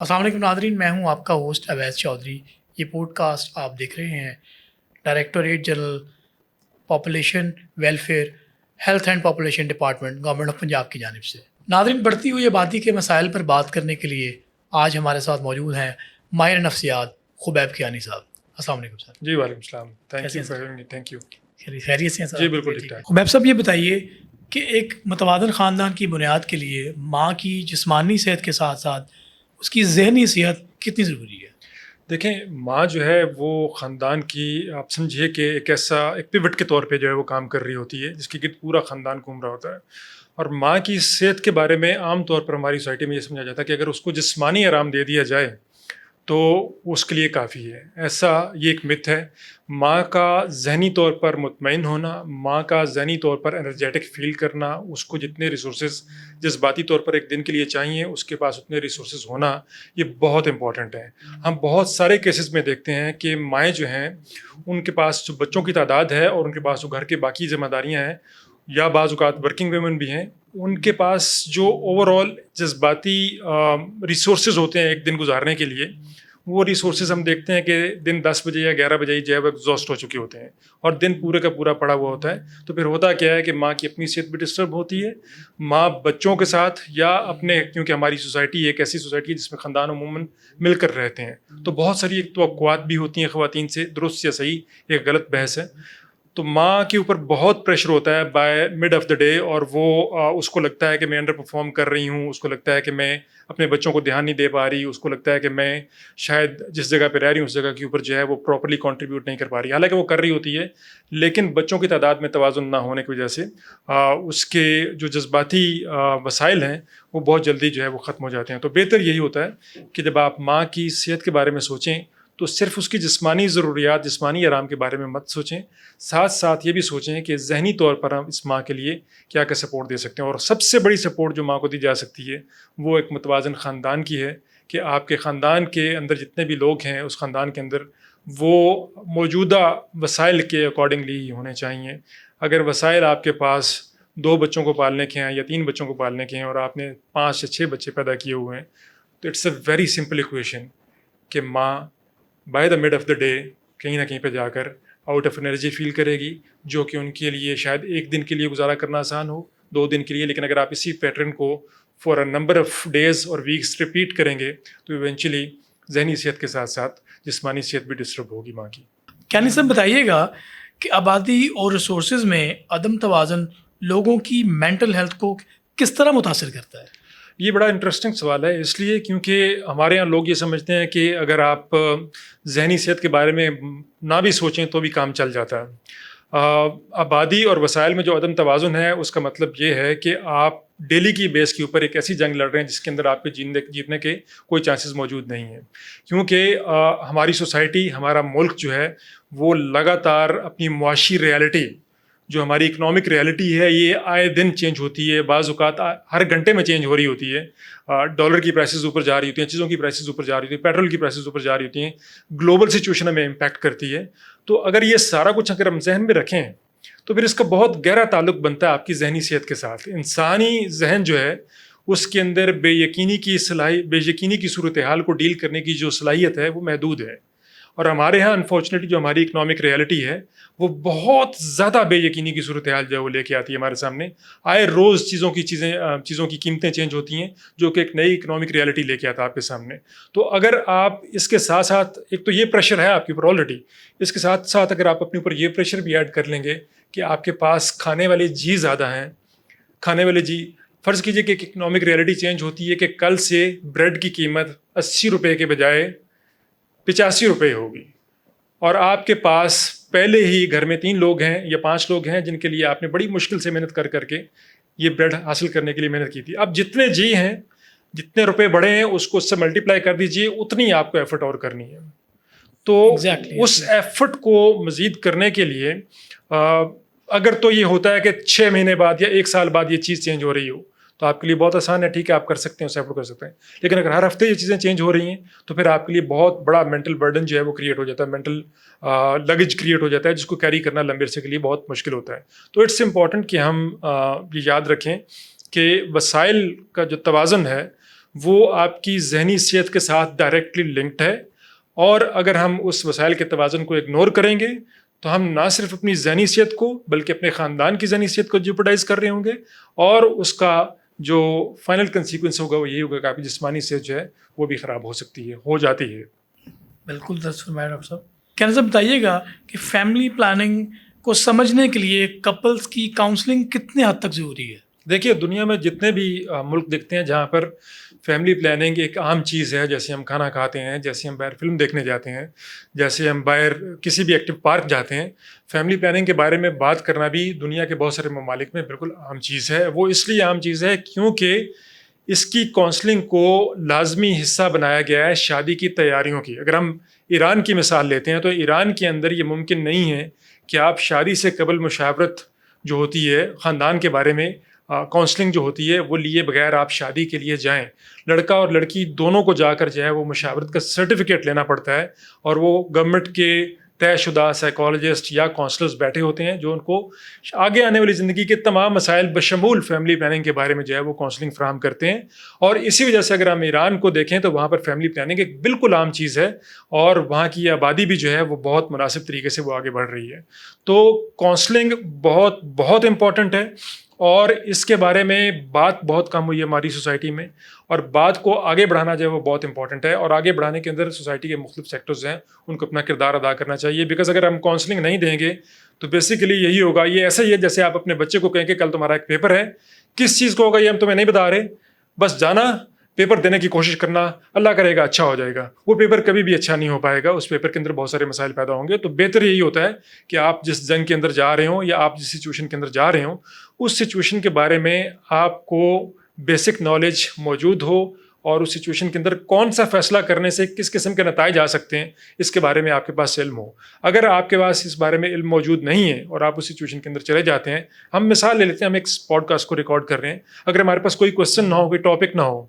السلام علیکم ناظرین، میں ہوں آپ کا ہوسٹ اویس چودھری۔ یہ پوڈ کاسٹ آپ دیکھ رہے ہیں directorate general population welfare health and population department government of Punjab کی جانب سے۔ ناظرین، بڑھتی ہوئی آبادی کے مسائل پر بات کرنے کے لیے آج ہمارے ساتھ موجود ہیں ماہر نفسیات خبیب کیانی صاحب۔ السلام علیکم سر۔ جی وعلیکم السلام، کیسے ہیں سر؟ Thank you. خیریت سے ہیں سر؟ جی بالکل ٹھیک ٹھاک۔ خبیب صاحب، یہ بتائیے کہ ایک متوازن خاندان کی بنیاد کے لیے ماں کی جسمانی صحت کے ساتھ ساتھ اس کی ذہنی صحت کتنی ضروری ہے؟ دیکھیں، ماں جو ہے وہ خاندان کی، آپ سمجھیے کہ ایک پیوٹ کے طور پہ جو ہے وہ کام کر رہی ہوتی ہے، جس کی گرد پورا خاندان گھوم رہا ہوتا ہے۔ اور ماں کی صحت کے بارے میں عام طور پر ہماری سوسائٹی میں یہ سمجھا جاتا ہے کہ اگر اس کو جسمانی آرام دے دیا جائے تو اس کے لیے کافی ہے۔ ایسا یہ ایک مت ہے۔ ماں کا ذہنی طور پر مطمئن ہونا، ماں کا ذہنی طور پر انرجیٹک فیل کرنا، اس کو جتنے ریسورسز جذباتی طور پر ایک دن کے لیے چاہیے اس کے پاس اتنے ریسورسز ہونا، یہ بہت امپورٹنٹ ہے۔ ہم بہت سارے کیسز میں دیکھتے ہیں کہ مائیں جو ہیں ان کے پاس جو بچوں کی تعداد ہے اور ان کے پاس جو گھر کے باقی ذمہ داریاں ہیں، یا بعض اوقات ورکنگ ویمن بھی ہیں، ان کے پاس جو اوور آل جذباتی ریسورسز ہوتے ہیں ایک دن گزارنے کے لیے، وہ ریسورسز ہم دیکھتے ہیں کہ دن 10 بجے یا 11 بجے جو ہے وہ ایگزاسٹ ہو چکے ہوتے ہیں اور دن پورے کا پورا پڑا ہوا ہوتا ہے۔ تو پھر ہوتا کیا ہے کہ ماں کی اپنی صحت بھی ڈسٹرب ہوتی ہے، ماں بچوں کے ساتھ یا اپنے، کیونکہ ہماری سوسائٹی ایک ایسی سوسائٹی ہے جس میں خاندان عموماً مل کر رہتے ہیں، تو بہت ساری ایک توقعات بھی ہوتی ہیں خواتین سے، درست یا صحیح ایک غلط بحث ہے۔ تو ماں کے اوپر بہت پریشر ہوتا ہے by mid of the day, اور وہ اس کو لگتا ہے کہ میں انڈر پرفارم کر رہی ہوں، اس کو لگتا ہے کہ میں اپنے بچوں کو دھیان نہیں دے پا رہی، اس کو لگتا ہے کہ میں شاید جس جگہ پہ رہ رہی ہوں اس جگہ کے اوپر جو ہے وہ پراپرلی کنٹریبیوٹ نہیں کر پا رہی، حالانکہ وہ کر رہی ہوتی ہے، لیکن بچوں کی تعداد میں توازن نہ ہونے کی وجہ سے اس کے جو جذباتی وسائل ہیں وہ بہت جلدی جو ہے وہ ختم ہو جاتے ہیں۔ تو بہتر یہی ہوتا ہے کہ جب آپ ماں کی صحت کے بارے میں سوچیں تو صرف اس کی جسمانی ضروریات، جسمانی آرام کے بارے میں مت سوچیں، ساتھ ساتھ یہ بھی سوچیں کہ ذہنی طور پر ہم اس ماں کے لیے کیا کیا سپورٹ دے سکتے ہیں۔ اور سب سے بڑی سپورٹ جو ماں کو دی جا سکتی ہے وہ ایک متوازن خاندان کی ہے، کہ آپ کے خاندان کے اندر جتنے بھی لوگ ہیں اس خاندان کے اندر وہ موجودہ وسائل کے اکارڈنگلی ہی ہونے چاہیے۔ اگر وسائل آپ کے پاس 2 بچوں کو پالنے کے ہیں یا 3 بچوں کو پالنے کے ہیں اور آپ نے 5 یا 6 بچے پیدا کیے ہوئے ہیں، تو it's a very simple equation کہ ماں by the mid of the day کہیں نہ کہیں پہ جا کر آؤٹ آف انرجی فیل کرے گی، جو کہ ان کے لیے شاید ایک دن کے لیے گزارا کرنا آسان ہو، 2 دن کے لیے، لیکن اگر آپ اسی پیٹرن کو for a number of days اور ویکس ریپیٹ کریں گے تو ایونچولی ذہنی صحت کے ساتھ ساتھ جسمانی صحت بھی ڈسٹرب ہوگی ماں کی۔ کیانی صاحب، بتائیے گا کہ آبادی اور ریسورسز میں عدم توازن لوگوں کی مینٹل ہیلتھ کو کس طرح متاثر کرتا ہے؟ یہ بڑا انٹرسٹنگ سوال ہے، اس لیے کیونکہ ہمارے یہاں لوگ یہ سمجھتے ہیں کہ اگر آپ ذہنی صحت کے بارے میں نہ بھی سوچیں تو بھی کام چل جاتا ہے۔ آبادی اور وسائل میں جو عدم توازن ہے اس کا مطلب یہ ہے کہ آپ ڈیلی کی بیس کے اوپر ایک ایسی جنگ لڑ رہے ہیں جس کے اندر آپ کے جیتنے کے کوئی چانسز موجود نہیں ہیں، کیونکہ ہماری سوسائٹی، ہمارا ملک جو ہے وہ لگاتار اپنی معاشی ریالٹی، جو ہماری اکنامک ریالٹی ہے، یہ آئے دن چینج ہوتی ہے، بعض اوقات ہر گھنٹے میں چینج ہو رہی ہوتی ہے۔ ڈالر کی پرائسز اوپر جا رہی ہوتی ہیں، چیزوں کی پرائسز اوپر جا رہی ہوتی ہیں، پیٹرول کی پرائسز اوپر جا رہی ہوتی ہیں، گلوبل سچویشن ہمیں امپیکٹ کرتی ہے۔ تو اگر یہ سارا کچھ اگر ہم ذہن میں رکھیں تو پھر اس کا بہت گہرا تعلق بنتا ہے آپ کی ذہنی صحت کے ساتھ۔ انسانی ذہن جو ہے اس کے اندر بے یقینی کی صورتحال کو ڈیل کرنے کی جو صلاحیت ہے وہ محدود ہے، اور ہمارے ہاں انفارچونیٹلی جو ہماری اکنامک ریالٹی ہے وہ بہت زیادہ بے یقینی کی صورتحال جو ہے وہ لے کے آتی ہے ہمارے سامنے۔ آئے روز چیزوں کی قیمتیں چینج ہوتی ہیں، جو کہ ایک نئی اکنامک ریالٹی لے کے آتا ہے آپ کے سامنے۔ تو اگر آپ اس کے ساتھ ساتھ، ایک تو یہ پریشر ہے آپ کے اوپر آلریڈی، اس کے ساتھ ساتھ اگر آپ اپنے اوپر یہ پریشر بھی ایڈ کر لیں گے کہ آپ کے پاس کھانے والے جی زیادہ ہیں، فرض کیجئے کہ ایک اکنامک ریالٹی چینج ہوتی ہے کہ کل سے بریڈ کی قیمت 80 روپے کے بجائے 85 روپے ہوگی، اور آپ کے پاس پہلے ہی گھر میں 3 لوگ ہیں یا 5 لوگ ہیں جن کے لیے آپ نے بڑی مشکل سے محنت کر کے یہ بریڈ حاصل کرنے کے لیے محنت کی تھی۔ اب جتنے جی ہیں، جتنے روپے بڑھے ہیں، اس کو اس سے ملٹیپلائی کر دیجئے، اتنی آپ کو ایفرٹ اور کرنی ہے۔ تو اس ایفرٹ کو مزید کرنے کے لیے اگر تو یہ ہوتا ہے کہ 6 مہینے بعد یا 1 سال بعد یہ چیز چینج ہو رہی ہو تو آپ کے لیے بہت آسان ہے، ٹھیک ہے، آپ کر سکتے ہیں، اس ایفرٹ کر سکتے ہیں۔ لیکن اگر ہر ہفتے یہ چیزیں چینج ہو رہی ہیں تو پھر آپ کے لیے بہت بڑا مینٹل برڈن جو ہے وہ کریٹ ہو جاتا ہے، مینٹل لگیج کریٹ ہو جاتا ہے، جس کو کیری کرنا لمبے عرصے کے لیے بہت مشکل ہوتا ہے۔ تو اٹس امپورٹنٹ کہ ہم یہ یاد رکھیں کہ وسائل کا جو توازن ہے وہ آپ کی ذہنی صحت کے ساتھ ڈائریکٹلی لنکڈ ہے، اور اگر ہم اس وسائل کے توازن کو اگنور کریں گے تو ہم نہ صرف اپنی ذہنی صحت کو بلکہ اپنے خاندان کی ذہنی صحت کو جیوپرڈائز کر رہے ہوں گے، اور اس کا جو فائنل کنسیکوینس ہوگا وہ یہی ہوگا کہ آپ کی جسمانی صحت جو ہے وہ بھی خراب ہو سکتی ہے، ہو جاتی ہے۔ بالکل درست فرمایا ڈاکٹر صاحب۔ کیا صاحب بتائیے گا کہ فیملی پلاننگ کو سمجھنے کے لیے کپلز کی کاؤنسلنگ کتنے حد تک ضروری ہے؟ دیکھیے، دنیا میں جتنے بھی ملک دیکھتے ہیں جہاں پر فیملی پلاننگ ایک عام چیز ہے، جیسے ہم کھانا کھاتے ہیں، جیسے ہم باہر فلم دیکھنے جاتے ہیں، جیسے ہم باہر کسی بھی ایکٹیو پارک جاتے ہیں، فیملی پلاننگ کے بارے میں بات کرنا بھی دنیا کے بہت سارے ممالک میں بالکل عام چیز ہے۔ وہ اس لیے عام چیز ہے کیونکہ اس کی کونسلنگ کو لازمی حصہ بنایا گیا ہے شادی کی تیاریوں کی۔ اگر ہم ایران کی مثال لیتے ہیں تو ایران کے اندر یہ ممکن نہیں ہے کہ آپ شادی سے قبل مشاورت جو ہوتی ہے خاندان کے بارے میں، کاؤنسلنگ جو ہوتی ہے وہ لیے بغیر آپ شادی کے لیے جائیں۔ لڑکا اور لڑکی دونوں کو جا کر جو ہے وہ مشاورت کا سرٹیفکیٹ لینا پڑتا ہے، اور وہ گورنمنٹ کے طے شدہ سائیکالوجسٹ یا کاؤنسلرز بیٹھے ہوتے ہیں جو ان کو آگے آنے والی زندگی کے تمام مسائل بشمول فیملی پلاننگ کے بارے میں جو ہے وہ کاؤنسلنگ فراہم کرتے ہیں۔ اور اسی وجہ سے اگر ہم ایران کو دیکھیں تو وہاں پر فیملی پلاننگ ایک بالکل عام چیز ہے، اور وہاں کی آبادی بھی جو ہے وہ بہت مناسب طریقے سے وہ آگے بڑھ رہی ہے۔ تو کاؤنسلنگ بہت بہت امپورٹنٹ ہے، اور اس کے بارے میں بات بہت کم ہوئی ہے ہماری سوسائٹی میں، اور بات کو آگے بڑھانا جو ہے وہ بہت امپورٹنٹ ہے، اور آگے بڑھانے کے اندر سوسائٹی کے مختلف سیکٹرز ہیں ان کو اپنا کردار ادا کرنا چاہیے۔ بیکاز اگر ہم کاؤنسلنگ نہیں دیں گے تو بیسیکلی یہی ہوگا، یہ ایسا ہی ہے جیسے آپ اپنے بچے کو کہیں کہ کل تمہارا ایک پیپر ہے، کس چیز کو ہوگا یہ ہم تمہیں نہیں بتا رہے، بس جانا پیپر دینے کی کوشش کرنا، اللہ کرے گا اچھا ہو جائے گا۔ وہ پیپر کبھی بھی اچھا نہیں ہو پائے گا، اس پیپر کے اندر بہت سارے مسائل پیدا ہوں گے۔ تو بہتر یہی ہوتا ہے کہ آپ جس جنگ کے اندر جا رہے ہوں یا آپ جس سچویشن کے اندر جا رہے ہوں اس سچویشن کے بارے میں آپ کو بیسک نالج موجود ہو، اور اس سچویشن کے اندر کون سا فیصلہ کرنے سے کس قسم کے نتائج آ سکتے ہیں اس کے بارے میں آپ کے پاس علم ہو۔ اگر آپ کے پاس اس بارے میں علم موجود نہیں ہے اور آپ اس سچویشن کے اندر چلے جاتے ہیں، ہم مثال لے لیتے ہیں، ہم ایک پوڈ کاسٹ کو ریکارڈ کر رہے ہیں، اگر ہمارے پاس کوئی کوشچن نہ ہو، کوئی ٹاپک نہ ہو،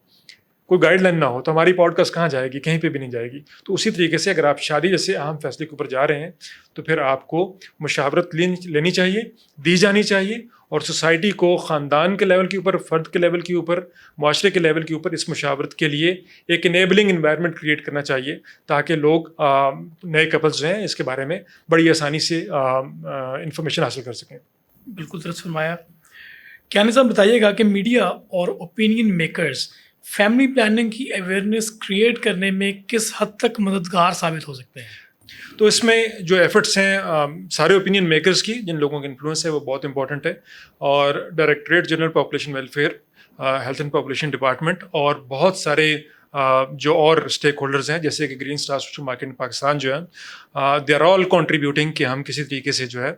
کوئی گائیڈ لائن نہ ہو تو ہماری پوڈ کاسٹ کہاں جائے گی؟ کہیں پہ بھی نہیں جائے گی۔ تو اسی طریقے سے اگر آپ شادی جیسے اہم فیصلے کے اوپر جا رہے ہیں تو پھر آپ کو مشاورت لینی چاہیے، دی جانی چاہیے، اور سوسائٹی کو خاندان کے لیول کے اوپر، فرد کے لیول کے اوپر، معاشرے کے لیول کے اوپر اس مشاورت کے لیے ایک انیبلنگ انوائرمنٹ کریٹ کرنا چاہیے، تاکہ لوگ نئے کپلز جو ہیں اس کے بارے میں بڑی آسانی سے انفارمیشن حاصل کر سکیں۔ بالکل درست فرمایا۔ کیا صاحب بتائیے گا کہ میڈیا اور اوپینین میکرز فیملی پلاننگ کی اویئرنیس کریٹ کرنے میں کس حد تک مددگار ثابت ہو سکتے ہیں؟ تو اس میں جو ایفرٹس ہیں سارے اوپینین میکرز کی، جن لوگوں کا انفلوئنس ہے وہ بہت امپورٹنٹ ہے، اور directorate general population welfare, health and population department, اور بہت سارے جو اور اسٹیک ہولڈرز ہیں جیسے کہ گرین اسٹار سوشل مارکیٹ ان پاکستان جو ہے، دے آر آل کنٹریبیوٹنگ کہ ہم کسی طریقے سے جو ہے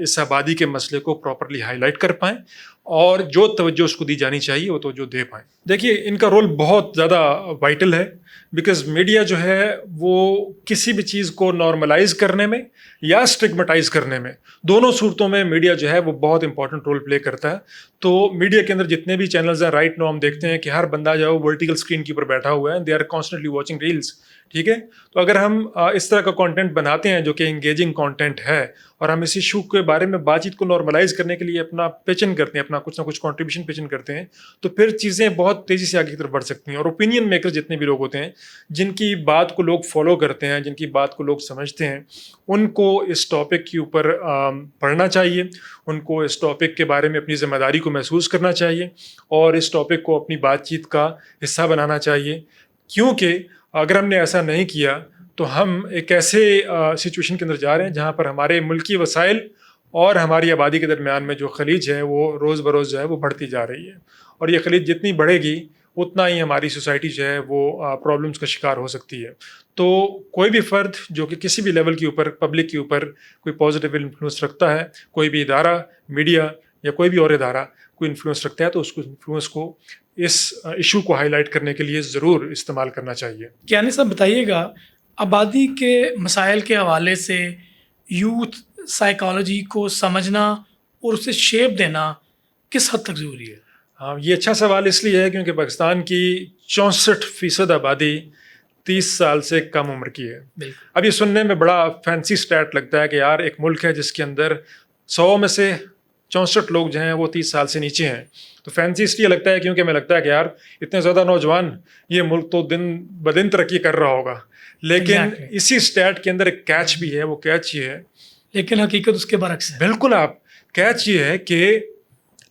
اس آبادی کے مسئلے کو پراپرلی ہائی لائٹ کر پائیں، اور جو توجہ اس کو دی جانی چاہیے وہ توجہ دے پائیں۔ دیکھیے، ان کا رول بہت زیادہ وائٹل ہے، بیکاز میڈیا جو ہے وہ کسی بھی چیز کو نارملائز کرنے میں یا اسٹگمٹائز کرنے میں، دونوں صورتوں میں میڈیا جو ہے وہ بہت امپورٹنٹ رول پلے کرتا ہے۔ تو میڈیا کے اندر جتنے بھی چینلز ہیں رائٹ نو ہم دیکھتے ہیں کہ ہر بندہ جو ہے وہ ورٹیکل اسکرین کے اوپر بیٹھا ہوا ہے، they are constantly watching reels, ٹھیک ہے؟ تو اگر ہم اس طرح کا کانٹینٹ بناتے ہیں جو کہ انگیجنگ کانٹینٹ ہے، اور ہم اس ایشو کے بارے میں بات چیت کو نارملائز کرنے کے لیے اپنا پیچن کرتے ہیں، اپنا کچھ نہ کچھ کنٹریبیوشن پیچن کرتے ہیں، تو پھر چیزیں بہت تیزی سے آگے کی طرف بڑھ سکتی ہیں۔ اور اوپینین میکر جتنے بھی لوگ ہوتے ہیں جن کی بات کو لوگ فالو کرتے ہیں، جن کی بات کو لوگ سمجھتے ہیں، ان کو اس ٹاپک کے اوپر پڑھنا چاہیے، ان کو اس ٹاپک کے بارے میں اپنی ذمہ داری کو محسوس کرنا چاہیے، اور اس ٹاپک کو اپنی بات چیت کا حصہ بنانا چاہیے، کیونکہ اگر ہم نے ایسا نہیں کیا تو ہم ایک ایسے سچویشن کے اندر جا رہے ہیں جہاں پر ہمارے ملکی وسائل اور ہماری آبادی کے درمیان میں جو خلیج ہے وہ روز بروز جو ہے وہ بڑھتی جا رہی ہے، اور یہ خلیج جتنی بڑھے گی اتنا ہی ہماری سوسائٹی جو ہے وہ پرابلمس کا شکار ہو سکتی ہے۔ تو کوئی بھی فرد جو کہ کسی بھی لیول کے اوپر پبلک کے اوپر کوئی پازیٹیو انفلوئنس رکھتا ہے، کوئی بھی ادارہ، میڈیا یا کوئی بھی اور ادارہ کوئی انفلوئنس رکھتا ہے، تو اس کو انفلوئنس کو اس ایشو کو ہائی لائٹ کرنے کے لیے ضرور استعمال کرنا چاہیے۔ کیا صاحب بتائیے گا، آبادی کے مسائل کے حوالے سے یوتھ سائیکالوجی کو سمجھنا اور اسے شیپ دینا کس حد تک ضروری ہے؟ ہاں، یہ اچھا سوال اس لیے ہے کیونکہ پاکستان کی 64% آبادی 30 سال سے کم عمر کی ہے۔ بالکل۔ اب یہ سننے میں بڑا فینسی اسٹیٹ لگتا ہے کہ یار ایک ملک ہے جس کے اندر 100 میں سے 64 لوگ جو ہیں وہ 30 سال سے نیچے ہیں. تو فینسی اس لیے لگتا ہے کیونکہ ہمیں لگتا ہے کہ یار اتنے زیادہ نوجوان، یہ ملک تو دن بدن ترقی کر رہا ہوگا. لیکن اسی اسٹیٹ کے اندر ایک کیچ بھی ہے، وہ کیچ یہ ہے، لیکن حقیقت اس کے برعکس ہے. بالکل آپ کیچ یہ ہے کہ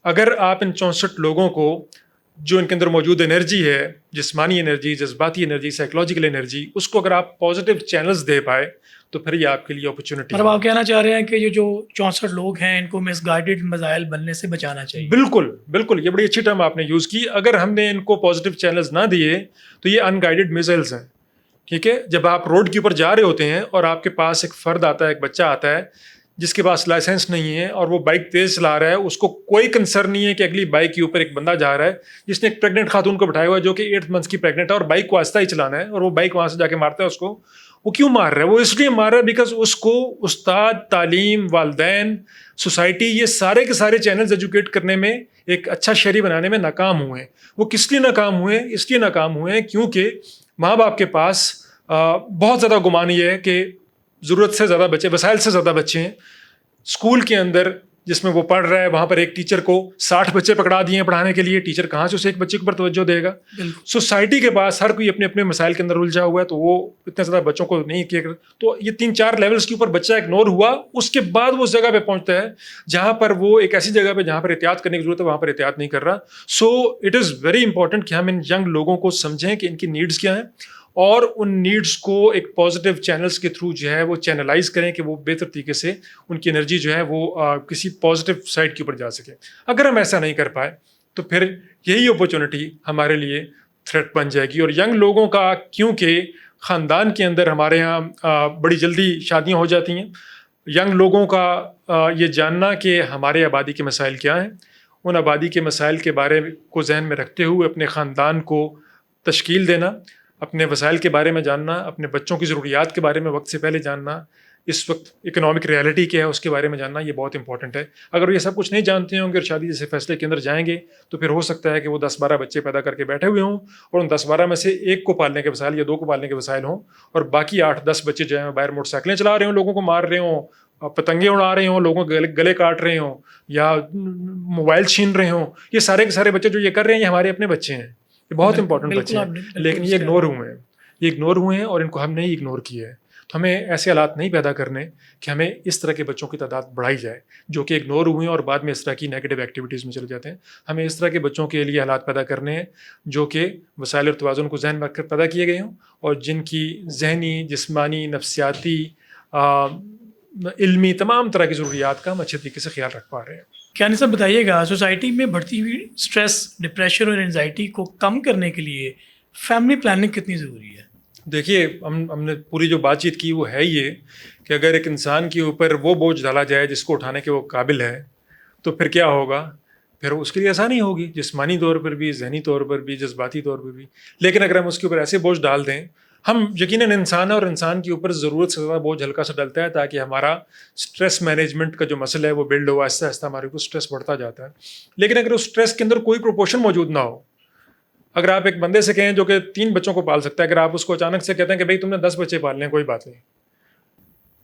اگر آپ ان 64 لوگوں کو جو ان کے اندر موجود انرجی ہے، جسمانی انرجی، جذباتی انرجی، سائیکولوجیکل انرجی، اس کو اگر آپ پازیٹیو چینلز دے پائے تو پھر یہ آپ کے لیے اپرچونٹی ہے. مطلب آپ کہنا چاہ رہے ہیں کہ یہ جو 64 لوگ ہیں ان کو مس گائیڈڈ میزائل بننے سے بچانا چاہیے. بالکل بالکل، یہ بڑی اچھی ٹرم آپ نے یوز کی. اگر ہم نے ان کو پازیٹیو چینلز نہ دیے تو یہ ان گائیڈڈ میزائلز ہیں. ٹھیک ہے، جب آپ روڈ کے اوپر جا رہے ہوتے ہیں اور آپ کے پاس ایک فرد آتا ہے، ایک بچہ آتا ہے جس کے پاس لائسنس نہیں ہے اور وہ بائک تیز چلا رہا ہے، اس کو کوئی کنسرن نہیں ہے کہ اگلی بائک کے اوپر ایک بندہ جا رہا ہے جس نے ایک پریگنٹ خاتون کو بٹھایا ہوا ہے جو کہ 8 منتھس کی پریگنٹ ہے اور بائک کو آہستہ ہی چلانا ہے، اور وہ بائک وہاں سے جا کے مارتا ہے اس کو. وہ کیوں مار رہا ہے؟ وہ اس لیے مار رہا ہے بیکاز اس کو استاد، تعلیم، والدین، سوسائٹی، یہ سارے کے سارے چینلز ایجوکیٹ کرنے میں، ایک اچھا شہری بنانے میں ناکام ہوئے ہیں. وہ کس لیے ناکام ہوئے ہیں؟ اس لیے ناکام ہوئے ہیں کیونکہ ماں باپ کے پاس بہت زیادہ گمان یہ ہے کہ ضرورت سے زیادہ بچے، وسائل سے زیادہ بچے ہیں. اسکول کے اندر جس میں وہ پڑھ رہا ہے وہاں پر ایک ٹیچر کو 60 بچے پکڑا دیے ہیں پڑھانے کے لیے، ٹیچر کہاں سے اسے ایک بچے کے اوپر توجہ دے گا؟ سوسائٹی کے پاس ہر کوئی اپنے اپنے مسائل کے اندر الجھا ہوا ہے تو وہ اتنے زیادہ بچوں کو نہیں کیا. تو یہ 3-4 لیولز کے اوپر بچہ اگنور ہوا، اس کے بعد وہ اس جگہ پہ پہنچتا ہے جہاں پر وہ ایک ایسی جگہ پہ جہاں پر احتیاط کرنے کی ضرورت ہے وہاں پر احتیاط نہیں کر رہا. So it is very important کہ ہم ان ینگ لوگوں کو سمجھیں کہ ان کی نیڈس کیا ہیں اور ان نیڈس کو ایک پازیٹیو چینلز کے تھرو جو ہے وہ چینلائز کریں کہ وہ بہتر طریقے سے ان کی انرجی جو ہے وہ کسی پازیٹیو سائڈ کے اوپر جا سکے. اگر ہم ایسا نہیں کر پائے تو پھر یہی اپرچونٹی ہمارے لیے تھریٹ بن جائے گی. اور ینگ لوگوں کا، کیونکہ خاندان کے اندر ہمارے یہاں بڑی جلدی شادیاں ہو جاتی ہیں، ینگ لوگوں کا یہ جاننا کہ ہمارے آبادی کے مسائل کیا ہیں، ان آبادی کے مسائل کے بارے کو ذہن میں رکھتے ہوئے اپنے خاندان کو تشکیل دینا، اپنے وسائل کے بارے میں جاننا، اپنے بچوں کی ضروریات کے بارے میں وقت سے پہلے جاننا، اس وقت اکنامک ریالٹی کیا ہے اس کے بارے میں جاننا، یہ بہت امپورٹنٹ ہے. اگر یہ سب کچھ نہیں جانتے ہوں گے اور شادی جیسے فیصلے کے اندر جائیں گے تو پھر ہو سکتا ہے کہ وہ 10-12 بچے پیدا کر کے بیٹھے ہوئے ہوں اور ان 10-12 میں سے ایک کو پالنے کے وسائل یا 2 کو پالنے کے وسائل ہوں اور باقی 8-10 بچے جو ہیں باہر موٹر سائیکلیں چلا رہے ہوں، لوگوں کو مار رہے ہوں، پتنگیں اڑا رہے ہوں، لوگوں کے گلے کاٹ رہے ہوں یا موبائل چھین رہے ہوں. یہ سارے کے سارے بچے جو یہ کر رہے ہیں یہ ہمارے اپنے بچے ہیں، یہ بہت امپورٹنٹ بچے ہیں، لیکن یہ اگنور ہوئے ہیں اور ان کو ہم نے ہی اگنور کیا ہے. تو ہمیں ایسے حالات نہیں پیدا کرنے کہ ہمیں اس طرح کے بچوں کی تعداد بڑھائی جائے جو کہ اگنور ہوئے ہیں اور بعد میں اس طرح کی نیگیٹو ایکٹیویٹیز میں چلے جاتے ہیں. ہمیں اس طرح کے بچوں کے لیے حالات پیدا کرنے ہیں جو کہ وسائل اور توازن کو ذہن میں رکھ کر پیدا کیے گئے ہوں اور جن کی ذہنی، جسمانی، نفسیاتی، علمی تمام طرح کی ضروریات کا ہم اچھے طریقے سے خیال رکھ پا رہے ہیں. کیانی صاحب بتائیے گا، سوسائٹی میں بڑھتی ہوئی اسٹریس، ڈپریشن اور انزائٹی کو کم کرنے کے لیے فیملی پلاننگ کتنی ضروری ہے؟ دیکھیے، ہم نے پوری جو بات چیت کی وہ ہے یہ کہ اگر ایک انسان کے اوپر وہ بوجھ ڈالا جائے جس کو اٹھانے کے وہ قابل ہے تو پھر کیا ہوگا؟ پھر اس کے لیے آسانی ہوگی، جسمانی طور پر بھی، ذہنی طور پر بھی، جذباتی طور پر بھی. لیکن اگر ہم اس کے اوپر ایسے بوجھ ڈال دیں، ہم یقیناً انسان ہے اور انسان کے اوپر ضرورت سے زیادہ بوجھ ہلکا سا ڈلتا ہے تاکہ ہمارا اسٹریس مینجمنٹ کا جو مسئلہ ہے وہ بلڈ ہو، آہستہ آہستہ ہمارے اوپر اسٹریس بڑھتا جاتا ہے. لیکن اگر اس اسٹریس کے اندر کوئی پروپورشن موجود نہ ہو، اگر آپ ایک بندے سے کہیں جو کہ 3 بچوں کو پال سکتا ہے، اگر آپ اس کو اچانک سے کہتے ہیں کہ بھائی تم نے 10 بچے پالنے ہیں، کوئی بات نہیں،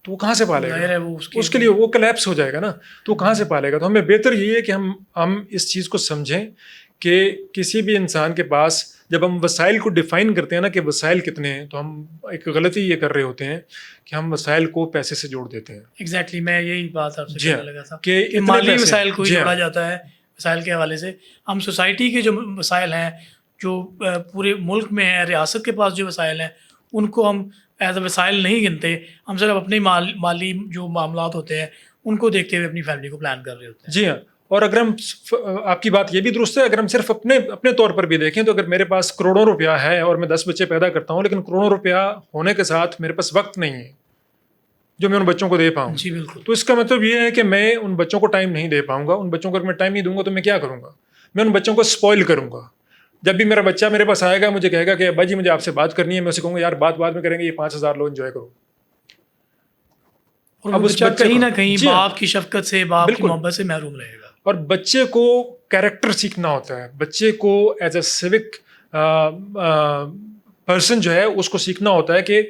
تو وہ کہاں سے پالے گا؟ اس کے لیے وہ کلیپس ہو جائے گا نا، تو وہ کہاں سے پالے گا؟ تو ہمیں بہتر یہ ہے کہ ہم اس چیز کو سمجھیں کہ کسی بھی انسان کے پاس جب ہم وسائل کو ڈیفائن کرتے ہیں نا کہ وسائل کتنے ہیں، تو ہم ایک غلطی یہ کر رہے ہوتے ہیں کہ ہم وسائل کو پیسے سے جوڑ دیتے ہیں. ایگزیکٹلی، میں یہی بات آپ سے کہنے لگا تھا کہ مالی وسائل کو ہی جوڑا جاتا ہے. وسائل کے حوالے سے ہم سوسائٹی کے جو وسائل ہیں، جو پورے ملک میں ہیں، ریاست کے پاس جو وسائل ہیں، ان کو ہم ایز اے وسائل نہیں گنتے. ہم صرف اپنے مالی جو معاملات ہوتے ہیں ان کو دیکھتے ہوئے اپنی فیملی کو پلان کر رہے ہوتے ہیں. جی ہاں، اور اگر ہم، آپ کی بات یہ بھی درست ہے، اگر ہم صرف اپنے طور پر بھی دیکھیں تو اگر میرے پاس کروڑوں روپیہ ہے اور میں 10 بچے پیدا کرتا ہوں لیکن کروڑوں روپیہ ہونے کے ساتھ میرے پاس وقت نہیں ہے جو میں ان بچوں کو دے پاؤں. جی بالکل. تو اس کا مطلب یہ ہے کہ میں ان بچوں کو ٹائم نہیں دے پاؤں گا. ان بچوں کو اگر میں ٹائم نہیں دوں گا تو میں کیا کروں گا؟ میں ان بچوں کو اسپوائل کروں گا. جب بھی میرا بچہ میرے پاس آئے گا، مجھے کہے گا کہ ابا جی مجھے آپ سے بات کرنی ہے، میں اسے کہوں گا یار بات بعد میں کریں گے، یہ 5000 لو انجوائے کرو. اب اس بچہ کہیں نہ کہیں باپ کی شفقت سے، باپ کی محبت سے محروم رہے گا. اور بچے کو کیریکٹر سیکھنا ہوتا ہے، بچے کو ایز اے سیوک پرسن جو ہے اس کو سیکھنا ہوتا ہے کہ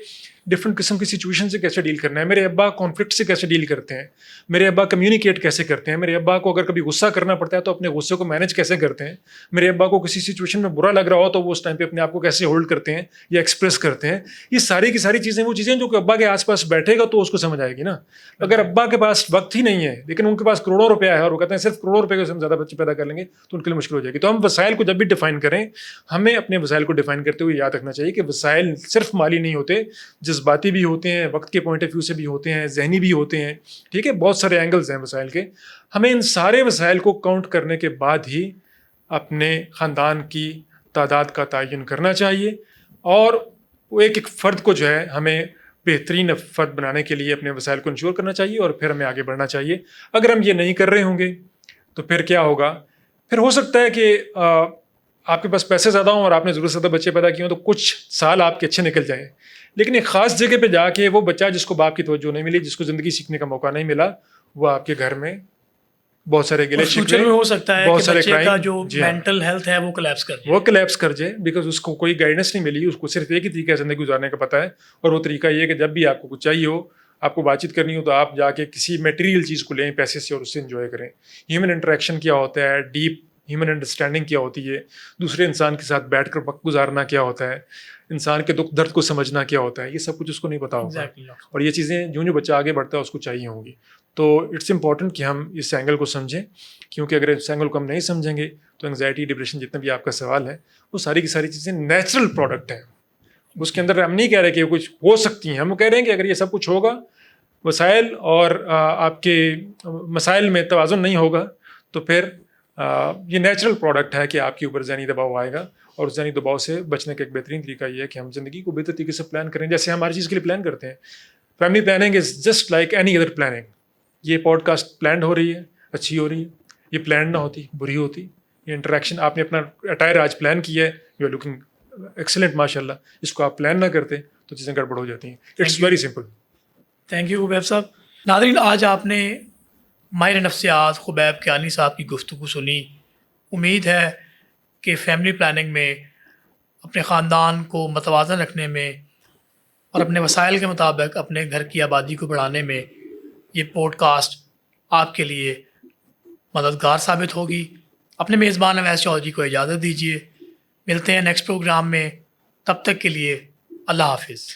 ڈفرینٹ قسم کی سچویشن سے کیسے ڈیل کرنا ہے, میرے ابا کانفلکٹ سے کیسے ڈیل کرتے ہیں, میرے ابا کمیونیکیٹ کیسے کرتے ہیں, میرے ابا کو اگر کبھی غصہ کرنا پڑتا ہے تو اپنے غصے کو مینیج کیسے کرتے ہیں, میرے ابا کو کسی سچویشن میں برا لگ رہا ہو تو وہ اس ٹائم پہ اپنے آپ کو کیسے ہولڈ کرتے ہیں یا ایکسپریس کرتے ہیں. یہ ساری کی ساری چیزیں وہ چیزیں جو کہ ابا کے آس پاس بیٹھے گا تو اس کو سمجھ آئے گی نا. اگر ابا کے پاس وقت ہی نہیں ہے لیکن ان کے پاس کروڑوں روپیہ ہے اور وہ کہتے ہیں صرف کروڑوں روپے سے ہم زیادہ بچے پیدا کر لیں گے تو ان کے لیے مشکل ہو جائے گی. تو ہم وسائل کو جب بھی ڈیفائن کریں, ہمیں اپنے وسائل کو ڈیفائن کرتے ہوئے یاد رکھنا چاہیے کہ وسائل صرف مالی نہیں ہوتے, جذباتی بھی ہوتے ہیں, وقت کے پوائنٹ آف ویو سے بھی ہوتے ہیں, ذہنی بھی ہوتے ہیں. ٹھیک ہے, بہت سارے اینگلز ہیں وسائل کے. ہمیں ان سارے وسائل کو کاؤنٹ کرنے کے بعد ہی اپنے خاندان کی تعداد کا تعین کرنا چاہیے, اور ایک ایک فرد کو جو ہے ہمیں بہترین فرد بنانے کے لیے اپنے وسائل کو انشور کرنا چاہیے اور پھر ہمیں آگے بڑھنا چاہیے. اگر ہم یہ نہیں کر رہے ہوں گے تو پھر کیا ہوگا, پھر ہو سکتا ہے کہ آپ کے پاس پیسے زیادہ ہوں اور آپ نے ضرورت سے زیادہ بچے پیدا کیے ہوں تو کچھ سال آپ کے اچھے نکل جائیں, لیکن ایک خاص جگہ پہ جا کے وہ بچہ جس کو باپ کی توجہ نہیں ملی, جس کو زندگی سیکھنے کا موقع نہیں ملا, وہ آپ کے گھر میں بہت سارے گلے فیوچر میں ہو سکتا ہے بہت کہ سارے بچے کرائم, کا جو مینٹل ہیلتھ ہے وہ کلیپس کر جائے بیکاز اس کو کوئی گائیڈنس نہیں ملی. اس کو صرف ایک ہی طریقہ زندگی گزارنے کا پتہ ہے, اور وہ طریقہ یہ ہے کہ جب بھی آپ کو کچھ چاہیے ہو, آپ کو بات چیت کرنی ہو, تو آپ جا کے کسی میٹیریل چیز کو لیں پیسے سے اور اس سے انجوائے کریں. ہیومن انٹریکشن کیا ہوتا ہے, ڈیپ ہیومن انڈرسٹینڈنگ کیا ہوتی ہے, دوسرے انسان کے ساتھ بیٹھ کر وقت گزارنا کیا ہوتا ہے, انسان کے دکھ درد کو سمجھنا کیا ہوتا ہے, یہ سب کچھ اس کو نہیں پتا ہوگا. اور یہ چیزیں جو بچہ آگے بڑھتا ہے اس کو چاہیے ہوں گی. تو اٹس امپورٹنٹ کہ ہم اس اینگل کو سمجھیں, کیونکہ اگر اس اینگل کو ہم نہیں سمجھیں گے تو انگزائٹی, ڈپریشن, جتنا بھی آپ کا سوال ہے, وہ ساری کی ساری چیزیں نیچرل پروڈکٹ ہیں. اس کے اندر ہم نہیں کہہ رہے کہ کچھ ہو سکتی ہیں, ہم کہہ رہے ہیں کہ اگر یہ سب کچھ ہوگا, وسائل اور آپ کے مسائل میں توازن نہیں ہوگا, تو پھر یہ نیچرل پروڈکٹ ہے کہ آپ کے اوپر ذہنی دباؤ آئے گا. اور اس ذہنی دباؤ سے بچنے کا ایک بہترین طریقہ یہ ہے کہ ہم زندگی کو بہتر طریقے سے پلان کریں, جیسے ہم ہر چیز کے لیے پلان کرتے ہیں. Family planning is just like any other planning. یہ پوڈ کاسٹ پلانڈ ہو رہی ہے, اچھی ہو رہی ہے. یہ پلانڈ نہ ہوتی, بری ہوتی. یہ انٹریکشن, آپ نے اپنا اٹائر آج پلان کیا ہے, یو آر لکنگ ایکسلنٹ ماشاء اللہ, اس کو آپ پلان نہ کرتے تو چیزیں گڑبڑ ہو جاتی ہیں. It's very simple. Thank you Khubaib sahab. ناظرین, آج آپ نے ماہر نفسیات خبیب کیانی صاحب کی گفتگو سنی. امید ہے کہ فیملی پلاننگ میں, اپنے خاندان کو متوازن رکھنے میں اور اپنے وسائل کے مطابق اپنے گھر کی آبادی کو بڑھانے میں یہ پوڈ کاسٹ آپ کے لیے مددگار ثابت ہوگی. اپنے میزبان اویس چودھری کو اجازت دیجیے. ملتے ہیں نیکسٹ پروگرام میں. تب تک کے لیے اللہ حافظ.